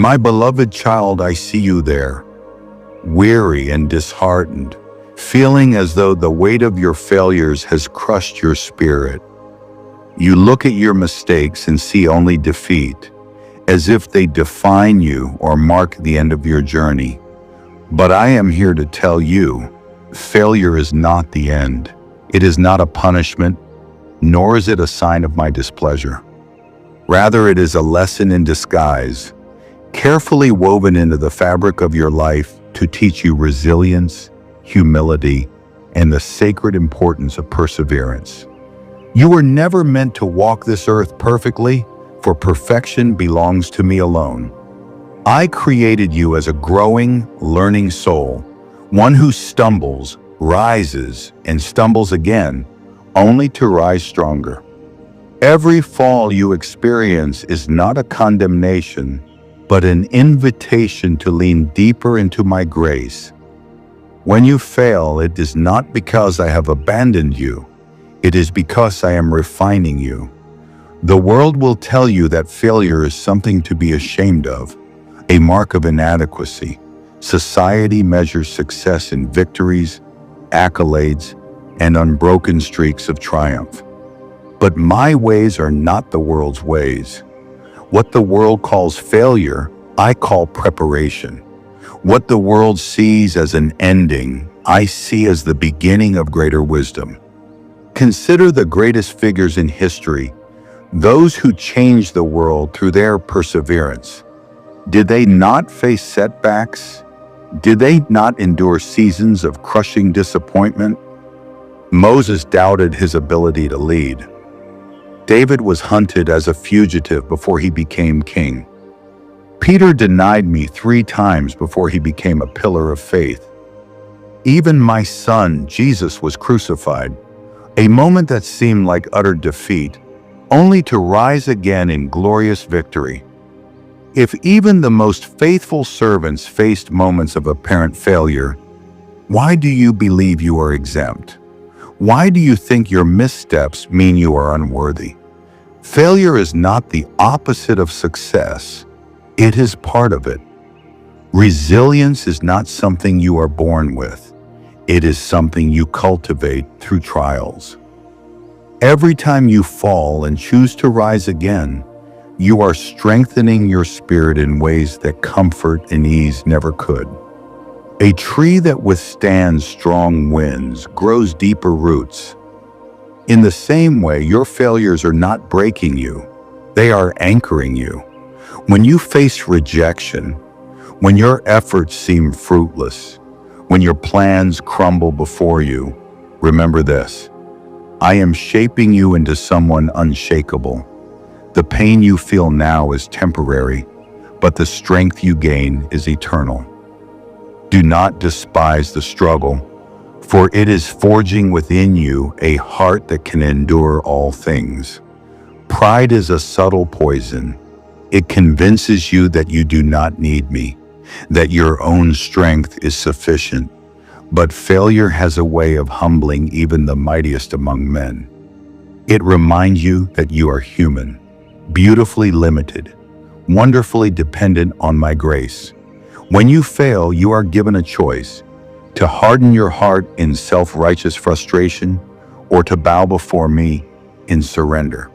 My beloved child, I see you there, weary and disheartened, feeling as though the weight of your failures has crushed your spirit. You look at your mistakes and see only defeat, as if they define you or mark the end of your journey. But I am here to tell you, failure is not the end. It is not a punishment, nor is it a sign of my displeasure. Rather, it is a lesson in disguise, carefully woven into the fabric of your life to teach you resilience, humility, and the sacred importance of perseverance. You were never meant to walk this earth perfectly, for perfection belongs to me alone. I created you as a growing, learning soul, one who stumbles, rises, and stumbles again, only to rise stronger. Every fall you experience is not a condemnation, but an invitation to lean deeper into my grace. When you fail, it is not because I have abandoned you. It is because I am refining you. The world will tell you that failure is something to be ashamed of, a mark of inadequacy. Society measures success in victories, accolades, and unbroken streaks of triumph. But my ways are not the world's ways. What the world calls failure, I call preparation. What the world sees as an ending, I see as the beginning of greater wisdom. Consider the greatest figures in history, those who changed the world through their perseverance. Did they not face setbacks? Did they not endure seasons of crushing disappointment? Moses doubted his ability to lead. David was hunted as a fugitive before he became king. Peter denied me 3 times before he became a pillar of faith. Even my son, Jesus, was crucified, a moment that seemed like utter defeat, only to rise again in glorious victory. If even the most faithful servants faced moments of apparent failure, why do you believe you are exempt? Why do you think your missteps mean you are unworthy? Failure is not the opposite of success. It is part of it. Resilience is not something you are born with. It is something you cultivate through trials. Every time you fall and choose to rise again, you are strengthening your spirit in ways that comfort and ease never could. A tree that withstands strong winds grows deeper roots. In the same way, your failures are not breaking you, they are anchoring you. When you face rejection, when your efforts seem fruitless, when your plans crumble before you, remember this: I am shaping you into someone unshakable. The pain you feel now is temporary, but the strength you gain is eternal. Do not despise the struggle, for it is forging within you a heart that can endure all things. Pride is a subtle poison. It convinces you that you do not need me, that your own strength is sufficient. But failure has a way of humbling even the mightiest among men. It reminds you that you are human, beautifully limited, wonderfully dependent on my grace. When you fail, you are given a choice: to harden your heart in self-righteous frustration or to bow before me in surrender.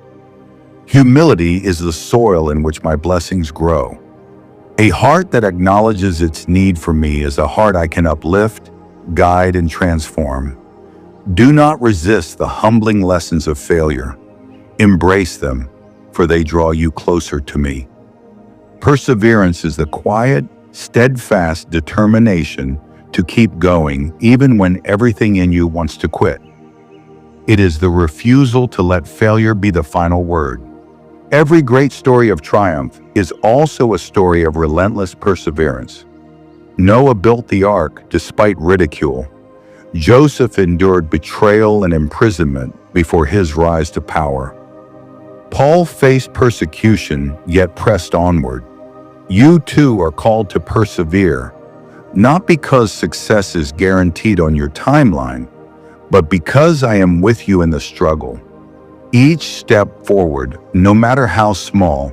Humility is the soil in which my blessings grow. A heart that acknowledges its need for me is a heart I can uplift, guide, and transform. Do not resist the humbling lessons of failure. Embrace them, for they draw you closer to me. Perseverance is the quiet, steadfast determination to keep going even when everything in you wants to quit. It is the refusal to let failure be the final word. Every great story of triumph is also a story of relentless perseverance. Noah built the ark despite ridicule. Joseph endured betrayal and imprisonment before his rise to power. Paul faced persecution yet pressed onward. You too are called to persevere, not because success is guaranteed on your timeline, but because I am with you in the struggle. Each step forward, no matter how small,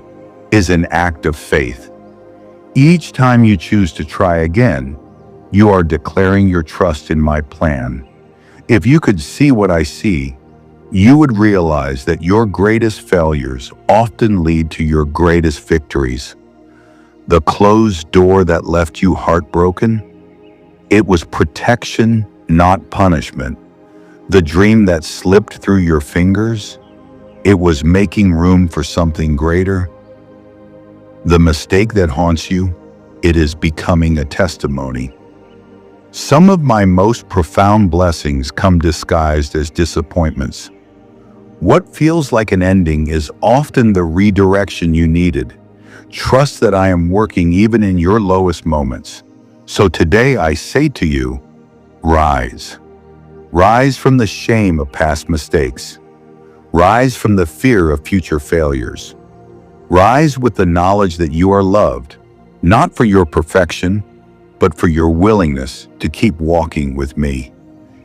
is an act of faith. Each time you choose to try again, you are declaring your trust in my plan. If you could see what I see, you would realize that your greatest failures often lead to your greatest victories. The closed door that left you heartbroken, it was protection, not punishment. The dream that slipped through your fingers, it was making room for something greater. The mistake that haunts you, it is becoming a testimony. Some of my most profound blessings come disguised as disappointments. What feels like an ending is often the redirection you needed. Trust that I am working even in your lowest moments. So today I say to you, rise. Rise from the shame of past mistakes. Rise from the fear of future failures. Rise with the knowledge that you are loved, not for your perfection, but for your willingness to keep walking with me.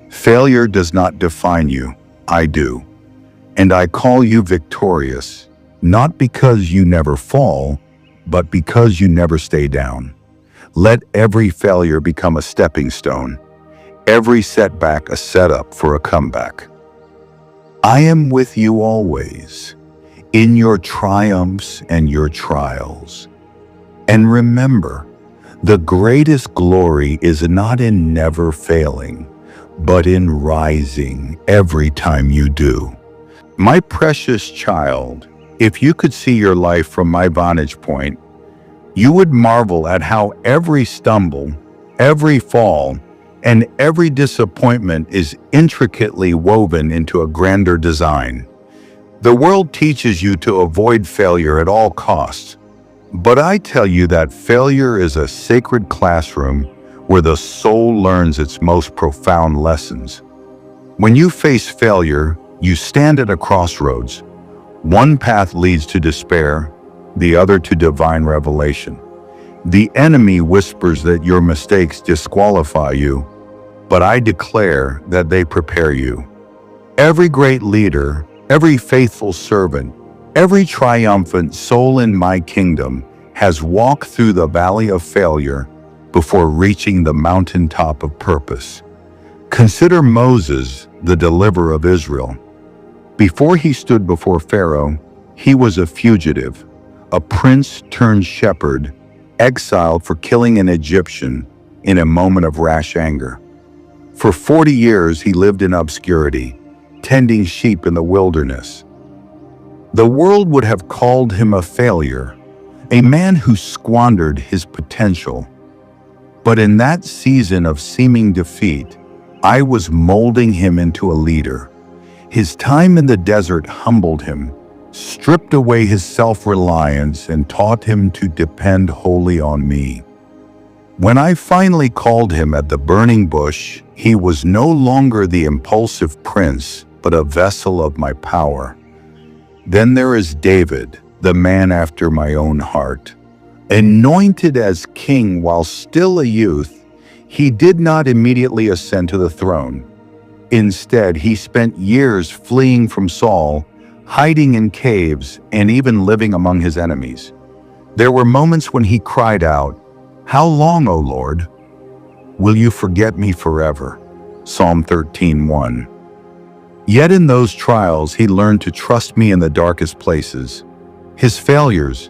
Failure does not define you, I do. And I call you victorious, not because you never fall, but because you never stay down. Let every failure become a stepping stone, every setback a setup for a comeback. I am with you always, in your triumphs and your trials. And remember, the greatest glory is not in never failing, but in rising every time you do. My precious child, if you could see your life from my vantage point, you would marvel at how every stumble, every fall, and every disappointment is intricately woven into a grander design. The world teaches you to avoid failure at all costs, but I tell you that failure is a sacred classroom where the soul learns its most profound lessons. When you face failure, you stand at a crossroads. One path leads to despair, the other to divine revelation. The enemy whispers that your mistakes disqualify you, but I declare that they prepare you. Every great leader, every faithful servant, every triumphant soul in my kingdom has walked through the valley of failure before reaching the mountaintop of purpose. Consider Moses, the deliverer of Israel. Before he stood before Pharaoh, he was a fugitive, a prince turned shepherd, exiled for killing an Egyptian in a moment of rash anger. For 40 years he lived in obscurity, tending sheep in the wilderness. The world would have called him a failure, a man who squandered his potential. But in that season of seeming defeat, I was molding him into a leader. His time in the desert humbled him, stripped away his self-reliance, and taught him to depend wholly on me. When I finally called him at the burning bush, he was no longer the impulsive prince, but a vessel of my power. Then there is David, the man after my own heart. Anointed as king while still a youth, he did not immediately ascend to the throne. Instead, he spent years fleeing from Saul, hiding in caves, and even living among his enemies. There were moments when he cried out, "How long, O Lord? Will you forget me forever?" Psalm 13:1. Yet in those trials, he learned to trust me in the darkest places. His failures,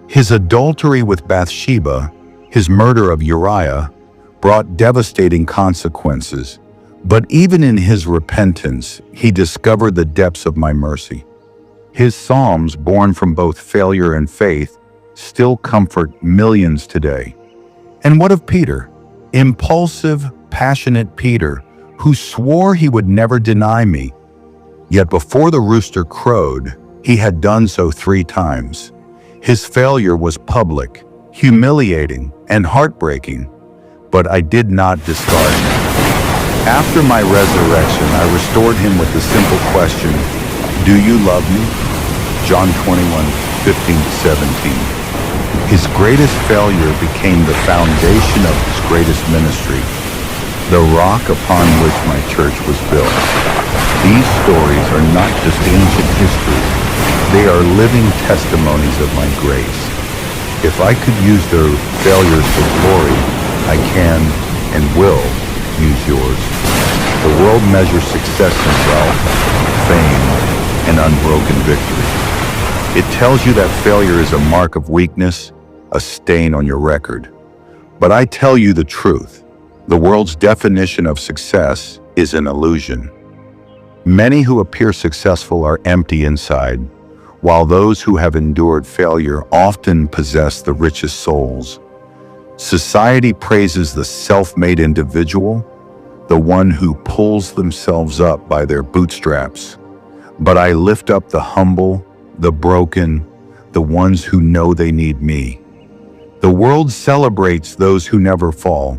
his adultery with Bathsheba, his murder of Uriah, brought devastating consequences. But even in his repentance, he discovered the depths of my mercy. His psalms, born from both failure and faith, still comfort millions today. And what of Peter? Impulsive, passionate Peter, who swore he would never deny me. Yet before the rooster crowed, he had done so 3 times. His failure was public, humiliating, and heartbreaking, but I did not discard him. After my resurrection, I restored him with the simple question, "Do you love me?" John 21:15-17. His greatest failure became the foundation of his greatest ministry, the rock upon which my church was built. These stories are not just ancient history, they are living testimonies of my grace. If I could use their failures for glory, I can and will use yours. The world measures success in wealth, fame, and unbroken victory. It tells you that failure is a mark of weakness, a stain on your record. But I tell you the truth. The world's definition of success is an illusion. Many who appear successful are empty inside, while those who have endured failure often possess the richest souls. Society praises the self-made individual, the one who pulls themselves up by their bootstraps. But I lift up the humble, the broken, the ones who know they need me. The world celebrates those who never fall.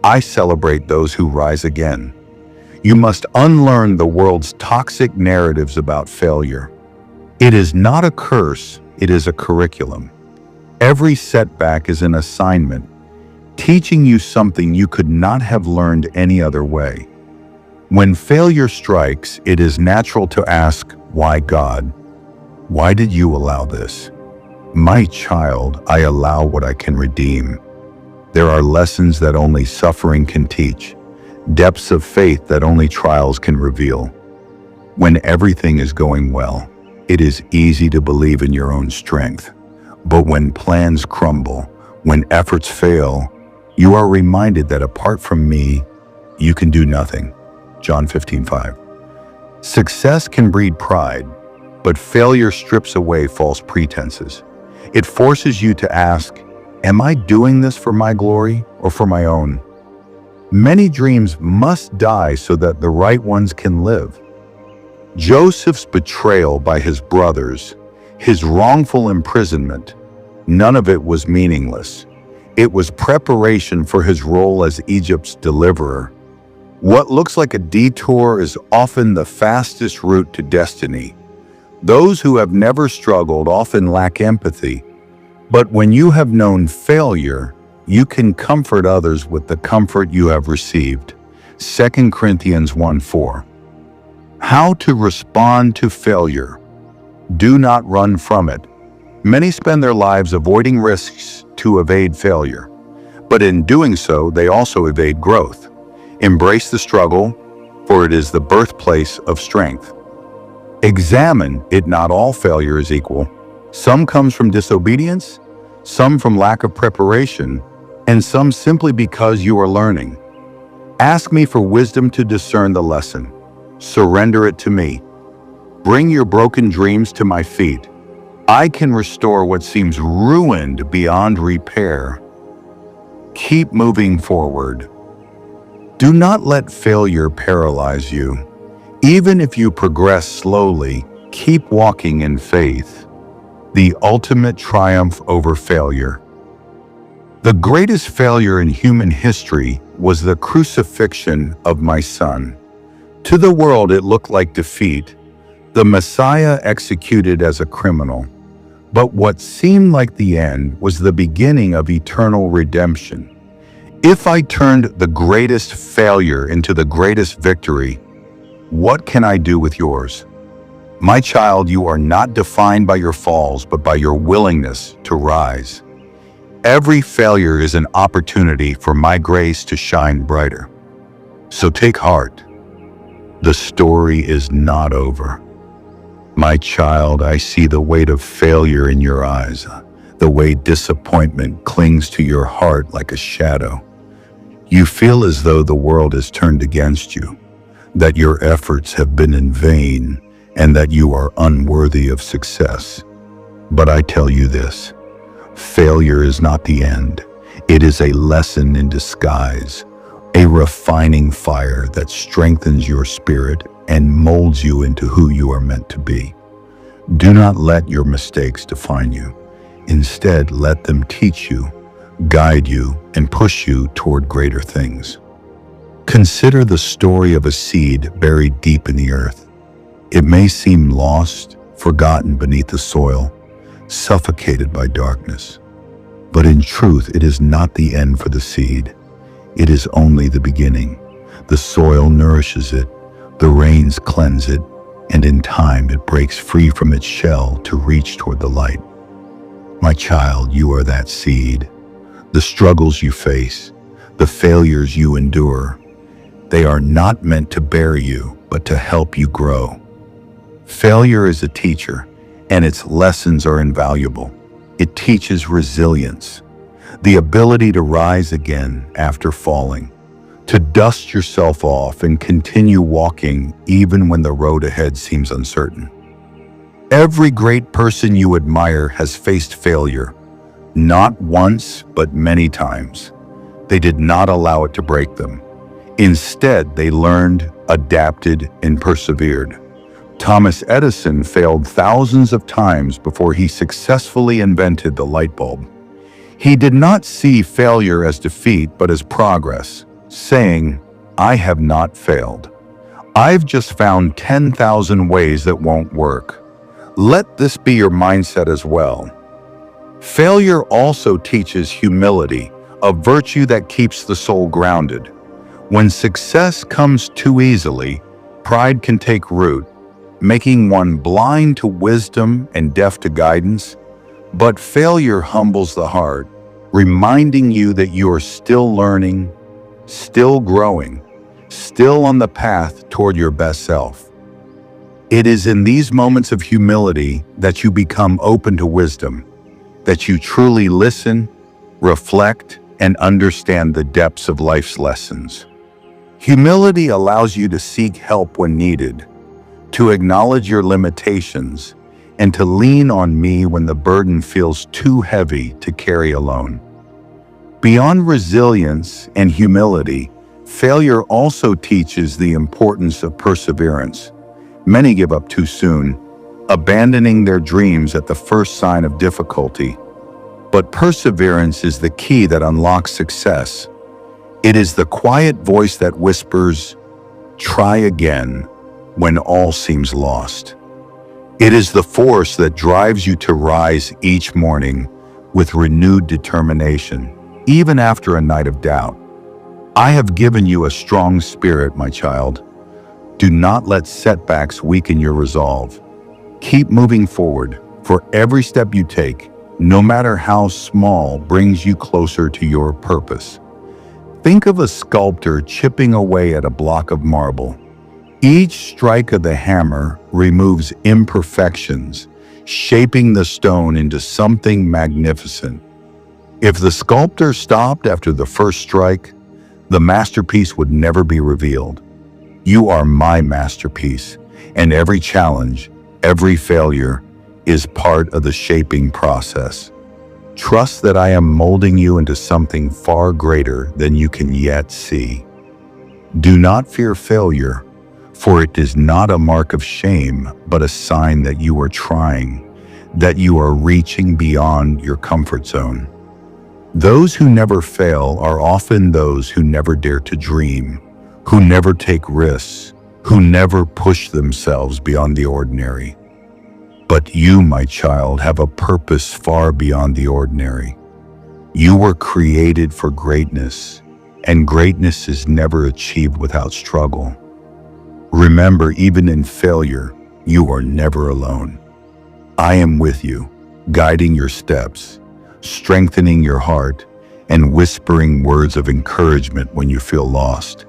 I celebrate those who rise again. You must unlearn the world's toxic narratives about failure. It is not a curse, it is a curriculum. Every setback is an assignment, teaching you something you could not have learned any other way. When failure strikes, it is natural to ask, why God? Why did you allow this? My child, I allow what I can redeem. There are lessons that only suffering can teach, depths of faith that only trials can reveal. When everything is going well, it is easy to believe in your own strength. But when plans crumble, when efforts fail, you are reminded that apart from me, you can do nothing. John 15:5. Success can breed pride, but failure strips away false pretenses. It forces you to ask, am I doing this for my glory or for my own? Many dreams must die so that the right ones can live. Joseph's betrayal by his brothers, his wrongful imprisonment, none of it was meaningless. It was preparation for his role as Egypt's deliverer. What looks like a detour is often the fastest route to destiny. Those who have never struggled often lack empathy. But when you have known failure, you can comfort others with the comfort you have received. 2 Corinthians 1:4. How to respond to failure. Do not run from it. Many spend their lives avoiding risks to evade failure. But in doing so, they also evade growth. Embrace the struggle, for it is the birthplace of strength. Examine it. Not all failure is equal. Some comes from disobedience, some from lack of preparation, and some simply because you are learning. Ask me for wisdom to discern the lesson. Surrender it to me. Bring your broken dreams to my feet. I can restore what seems ruined beyond repair. Keep moving forward. Do not let failure paralyze you. Even if you progress slowly, keep walking in faith. The ultimate triumph over failure. The greatest failure in human history was the crucifixion of my son. To the world, it looked like defeat, the Messiah executed as a criminal. But what seemed like the end was the beginning of eternal redemption. If I turned the greatest failure into the greatest victory, what can I do with yours? My child, you are not defined by your falls, but by your willingness to rise. Every failure is an opportunity for my grace to shine brighter. So take heart. The story is not over. My child, I see the weight of failure in your eyes, the way disappointment clings to your heart like a shadow. You feel as though the world has turned against you, that your efforts have been in vain, and that you are unworthy of success. But I tell you this, failure is not the end. It is a lesson in disguise, a refining fire that strengthens your spirit and molds you into who you are meant to be. Do not let your mistakes define you. Instead, let them teach you, guide you, and push you toward greater things. Consider the story of a seed buried deep in the earth. It may seem lost, forgotten beneath the soil, suffocated by darkness. But in truth, it is not the end for the seed. It is only the beginning. The soil nourishes it, the rains cleanse it, and in time it breaks free from its shell to reach toward the light. My child, you are that seed. The struggles you face, the failures you endure, they are not meant to bury you, but to help you grow. Failure is a teacher, and its lessons are invaluable. It teaches resilience, the ability to rise again after falling, to dust yourself off and continue walking even when the road ahead seems uncertain. Every great person you admire has faced failure, not once, but many times. They did not allow it to break them. Instead, they learned, adapted, and persevered. Thomas Edison failed thousands of times before he successfully invented the light bulb. He did not see failure as defeat, but as progress, saying, "I have not failed. I've just found 10,000 ways that won't work." Let this be your mindset as well. Failure also teaches humility, a virtue that keeps the soul grounded. When success comes too easily, pride can take root, making one blind to wisdom and deaf to guidance. But failure humbles the heart, reminding you that you are still learning, still growing, still on the path toward your best self. It is in these moments of humility that you become open to wisdom, that you truly listen, reflect, and understand the depths of life's lessons. Humility allows you to seek help when needed, to acknowledge your limitations, and to lean on me when the burden feels too heavy to carry alone. Beyond resilience and humility, failure also teaches the importance of perseverance. Many give up too soon, abandoning their dreams at the first sign of difficulty. But perseverance is the key that unlocks success. It is the quiet voice that whispers, "Try again," when all seems lost. It is the force that drives you to rise each morning with renewed determination, even after a night of doubt. I have given you a strong spirit, my child. Do not let setbacks weaken your resolve. Keep moving forward, for every step you take, no matter how small, brings you closer to your purpose. Think of a sculptor chipping away at a block of marble. Each strike of the hammer removes imperfections, shaping the stone into something magnificent. If the sculptor stopped after the first strike, the masterpiece would never be revealed. You are my masterpiece, and every challenge, every failure, is part of the shaping process. Trust that I am molding you into something far greater than you can yet see. Do not fear failure, for it is not a mark of shame, but a sign that you are trying, that you are reaching beyond your comfort zone. Those who never fail are often those who never dare to dream, who never take risks, who never push themselves beyond the ordinary. But you, my child, have a purpose far beyond the ordinary. You were created for greatness, and greatness is never achieved without struggle. Remember, even in failure, you are never alone. I am with you, guiding your steps, strengthening your heart, and whispering words of encouragement when you feel lost.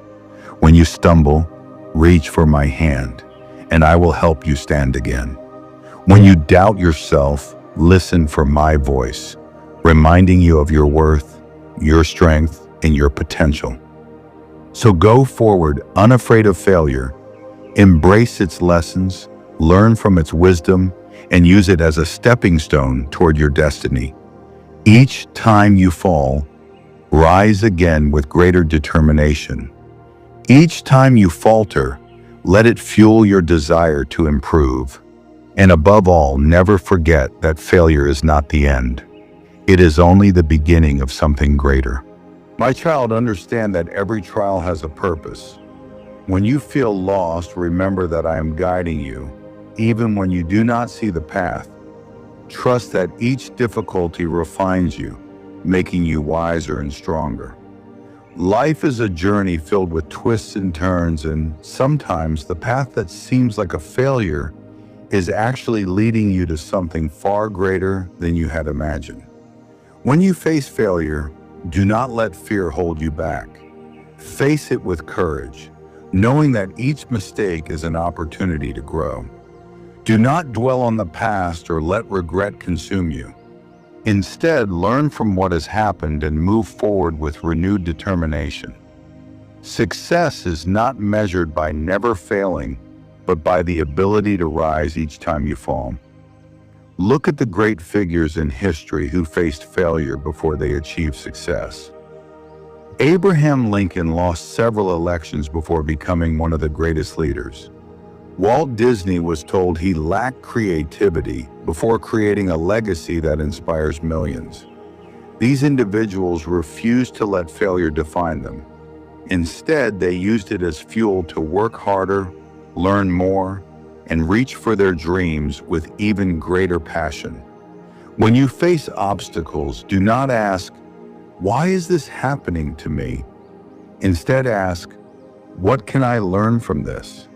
When you stumble, reach for my hand, and I will help you stand again. When you doubt yourself, listen for my voice, reminding you of your worth, your strength, and your potential. So go forward, unafraid of failure. Embrace its lessons, learn from its wisdom, and use it as a stepping stone toward your destiny. Each time you fall, rise again with greater determination. Each time you falter, let it fuel your desire to improve. And above all, never forget that failure is not the end. It is only the beginning of something greater. My child, understand that every trial has a purpose. When you feel lost, remember that I am guiding you, even when you do not see the path. Trust that each difficulty refines you, making you wiser and stronger. Life is a journey filled with twists and turns, and sometimes the path that seems like a failure is actually leading you to something far greater than you had imagined. When you face failure, do not let fear hold you back. Face it with courage, knowing that each mistake is an opportunity to grow. Do not dwell on the past or let regret consume you. Instead, learn from what has happened and move forward with renewed determination. Success is not measured by never failing, but by the ability to rise each time you fall. Look at the great figures in history who faced failure before they achieved success. Abraham Lincoln lost several elections before becoming one of the greatest leaders. Walt Disney was told he lacked creativity before creating a legacy that inspires millions. These individuals refused to let failure define them. Instead, they used it as fuel to work harder, learn more, and reach for their dreams with even greater passion. When you face obstacles, do not ask, "Why is this happening to me?" Instead, ask, "What can I learn from this?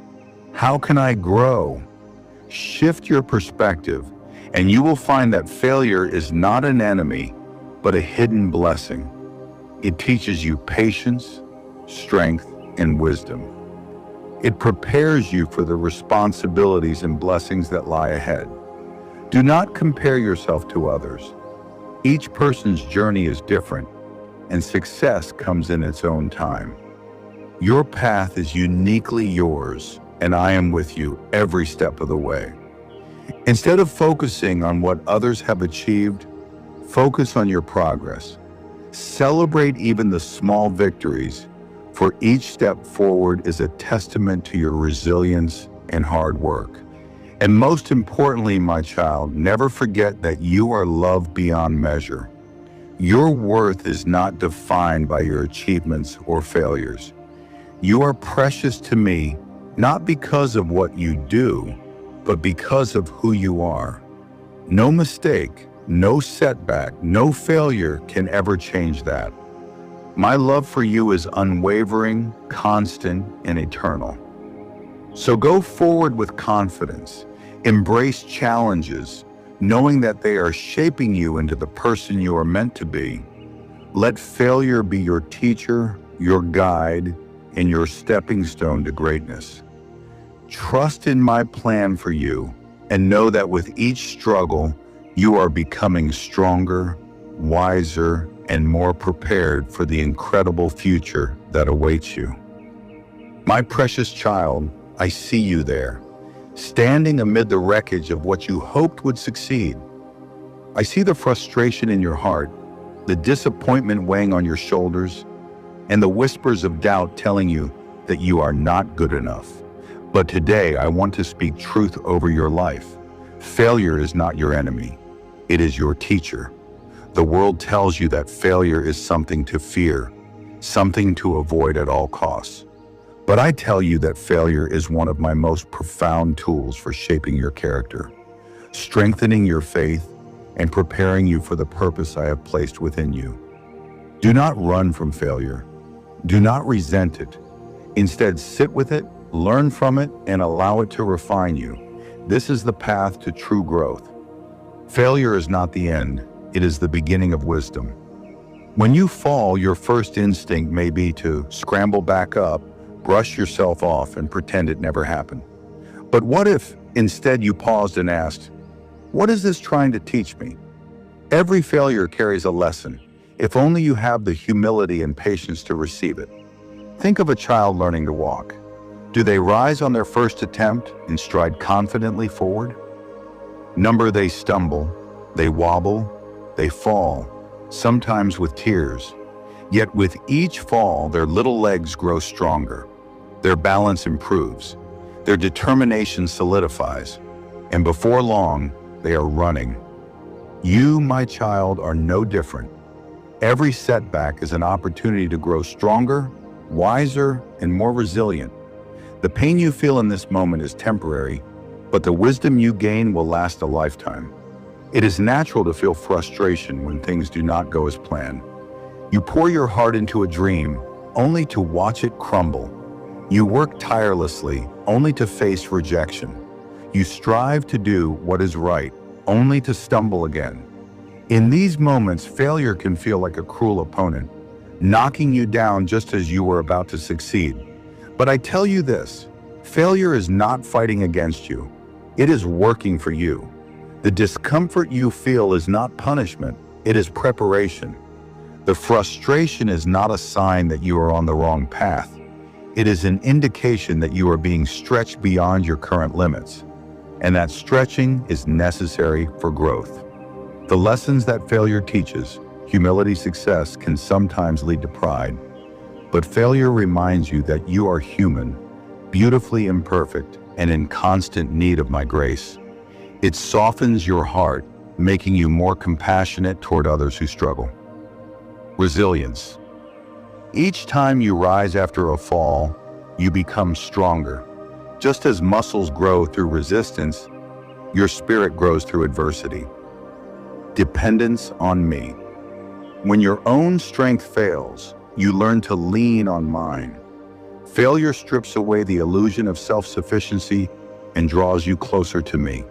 How can I grow?" Shift your perspective, and you will find that failure is not an enemy, but a hidden blessing. It teaches you patience, strength, and wisdom. It prepares you for the responsibilities and blessings that lie ahead. Do not compare yourself to others. Each person's journey is different, and success comes in its own time. Your path is uniquely yours, and I am with you every step of the way. Instead of focusing on what others have achieved, focus on your progress. Celebrate even the small victories, for each step forward is a testament to your resilience and hard work. And most importantly, my child, never forget that you are loved beyond measure. Your worth is not defined by your achievements or failures. You are precious to me, not because of what you do, but because of who you are. No mistake, no setback, no failure can ever change that. My love for you is unwavering, constant, and eternal. So go forward with confidence. Embrace challenges, knowing that they are shaping you into the person you are meant to be. Let failure be your teacher, your guide, and your stepping stone to greatness. Trust in my plan for you, and know that with each struggle, you are becoming stronger, wiser, and more prepared for the incredible future that awaits you. My precious child, I see you there, standing amid the wreckage of what you hoped would succeed. I see the frustration in your heart, the disappointment weighing on your shoulders, and the whispers of doubt telling you that you are not good enough. But today, I want to speak truth over your life. Failure is not your enemy. It is your teacher. The world tells you that failure is something to fear, something to avoid at all costs. But I tell you that failure is one of my most profound tools for shaping your character, strengthening your faith, and preparing you for the purpose I have placed within you. Do not run from failure. Do not resent it. Instead, sit with it, learn from it, and allow it to refine you. This is the path to true growth. Failure is not the end. It is the beginning of wisdom. When you fall, your first instinct may be to scramble back up, brush yourself off, and pretend it never happened. But what if instead you paused and asked, "What is this trying to teach me?" Every failure carries a lesson, if only you have the humility and patience to receive it. Think of a child learning to walk. Do they rise on their first attempt and stride confidently forward? Number they stumble, they wobble, they fall, sometimes with tears. Yet with each fall, their little legs grow stronger. Their balance improves. Their determination solidifies. And before long, they are running. You, my child, are no different. Every setback is an opportunity to grow stronger, wiser, and more resilient. The pain you feel in this moment is temporary, but the wisdom you gain will last a lifetime. It is natural to feel frustration when things do not go as planned. You pour your heart into a dream, only to watch it crumble. You work tirelessly, only to face rejection. You strive to do what is right, only to stumble again. In these moments, failure can feel like a cruel opponent, knocking you down just as you were about to succeed. But I tell you this, failure is not fighting against you. It is working for you. The discomfort you feel is not punishment, it is preparation. The frustration is not a sign that you are on the wrong path. It is an indication that you are being stretched beyond your current limits. And that stretching is necessary for growth. The lessons that failure teaches, humility, success, can sometimes lead to pride. But failure reminds you that you are human, beautifully imperfect, and in constant need of my grace. It softens your heart, making you more compassionate toward others who struggle. Resilience. Each time you rise after a fall, you become stronger. Just as muscles grow through resistance, your spirit grows through adversity. Dependence on me. When your own strength fails, you learn to lean on mine. Failure strips away the illusion of self-sufficiency and draws you closer to me.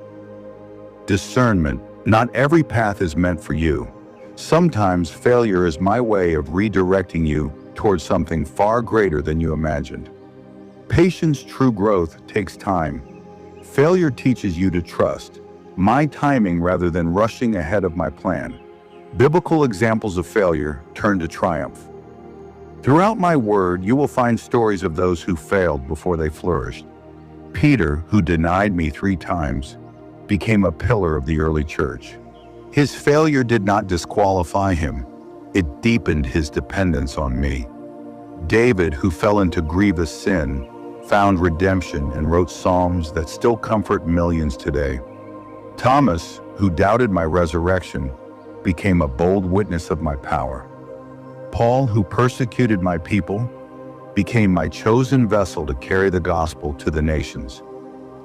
Discernment. Not every path is meant for you. Sometimes failure is my way of redirecting you towards something far greater than you imagined. Patience, true growth, takes time. Failure teaches you to trust my timing rather than rushing ahead of my plan. Biblical examples of failure turn to triumph. Throughout my word, you will find stories of those who failed before they flourished. Peter, who denied me 3 times, became a pillar of the early church. His failure did not disqualify him. It deepened his dependence on me. David, who fell into grievous sin, found redemption and wrote psalms that still comfort millions today. Thomas, who doubted my resurrection, became a bold witness of my power. Paul, who persecuted my people, became my chosen vessel to carry the gospel to the nations.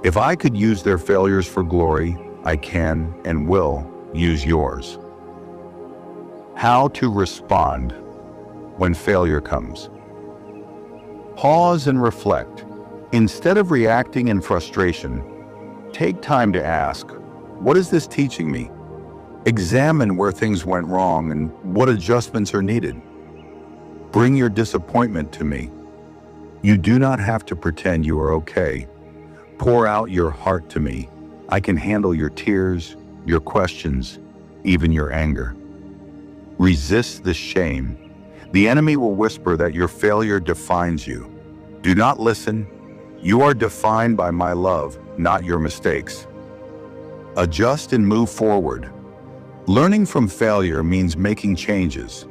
If I could use their failures for glory, I can and will use yours. How to respond when failure comes. Pause and reflect. Instead of reacting in frustration, take time to ask, what is this teaching me? Examine where things went wrong and what adjustments are needed. Bring your disappointment to me. You do not have to pretend you are okay. Pour out your heart to me. I can handle your tears, your questions, even your anger. Resist the shame. The enemy will whisper that your failure defines you. Do not listen. You are defined by my love, not your mistakes. Adjust and move forward. Learning from failure means making changes.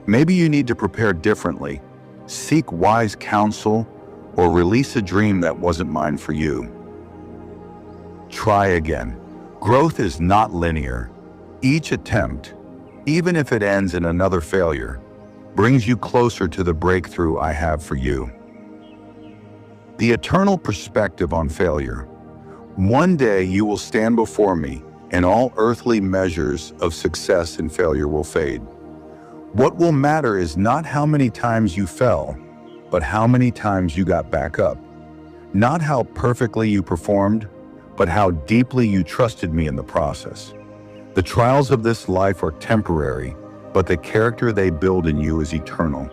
Maybe you need to prepare differently, seek wise counsel, or release a dream that wasn't mine for you. Try again. Growth is not linear. Each attempt, even if it ends in another failure, brings you closer to the breakthrough I have for you. The eternal perspective on failure. One day you will stand before me, and all earthly measures of success and failure will fade. What will matter is not how many times you fell, but how many times you got back up. Not how perfectly you performed, but how deeply you trusted me in the process. The trials of this life are temporary, but the character they build in you is eternal.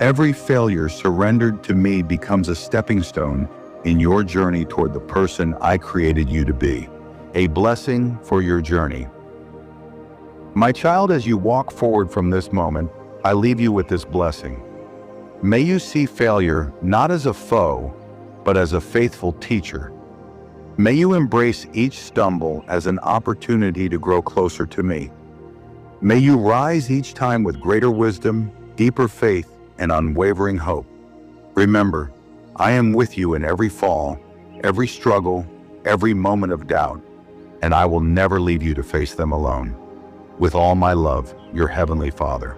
Every failure surrendered to me becomes a stepping stone in your journey toward the person I created you to be, a blessing for your journey. My child, as you walk forward from this moment, I leave you with this blessing. May you see failure not as a foe, but as a faithful teacher. May you embrace each stumble as an opportunity to grow closer to me. May you rise each time with greater wisdom, deeper faith, and unwavering hope. Remember, I am with you in every fall, every struggle, every moment of doubt, and I will never leave you to face them alone. With all my love, your Heavenly Father.